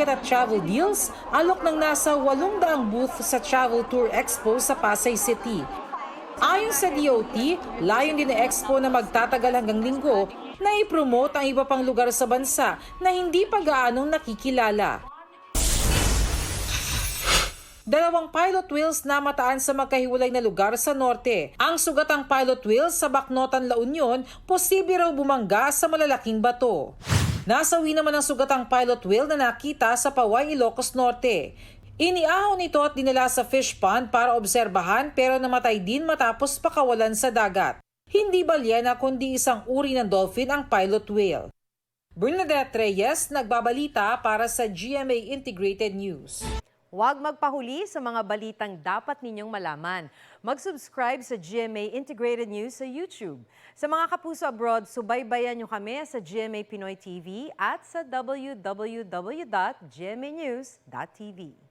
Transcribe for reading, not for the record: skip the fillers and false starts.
ticket at travel deals, alok ng nasa 800 booth sa Travel Tour Expo sa Pasay City. Ayon sa DOT, layon din ng Expo na magtatagal hanggang Linggo na i-promote ang iba pang lugar sa bansa na hindi pa gaanong nakikilala. 2 pilot whales na mataan sa magkahiwalay na lugar sa norte. Ang sugatang pilot whales sa Bacnotan, La Union, posible raw bumangga sa malalaking bato. Nasawi naman ang sugatang pilot whale na nakita sa Paway, Ilocos Norte. Iniahon ito at dinala sa fish pond para obserbahan pero namatay din matapos pakawalan sa dagat. Hindi balyena kundi isang uri ng dolphin ang pilot whale. Bernadette Reyes, nagbabalita para sa GMA Integrated News. Huwag magpahuli sa mga balitang dapat ninyong malaman. Mag-subscribe sa GMA Integrated News sa YouTube. Sa mga kapuso abroad, subaybayan nyo kami sa GMA Pinoy TV at sa www.gmanews.tv.